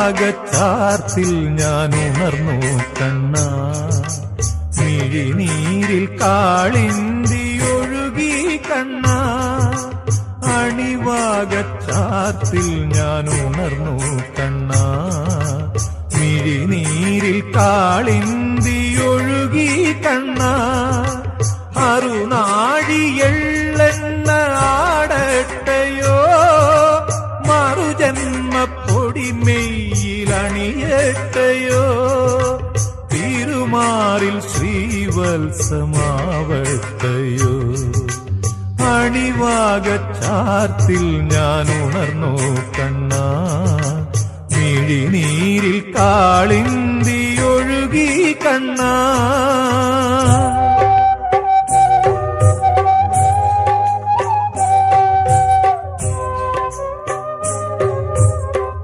അണിവാകച്ചാർത്തിൽ ഞാൻ ഉണർന്നു കണ്ണ, മിഴിനീരിൽ കാളിന്തി ഒഴുകി കണ്ണ. അണിവാകച്ചാർത്തിൽ ഞാൻ ഉണർന്നു കണ്ണ, മിഴിനീരിൽ കാളിന്തി ഒഴുകി കണ്ണ. അറുനാഴിയെള്ളെണ്ണ ആടട്ടയോ, മറുജന്മപ്പൊടിമെയിലണിയട്ടയോ, തിരുമാറിൽ ശ്രീവത്സമാവട്ടയോ. അണിവാകച്ചാർത്തിൽ ഞാൻ ഉണർന്നു കണ്ണ, മിഴിനീരിൽ കാളിന്തി ഒഴുകി കണ്ണ.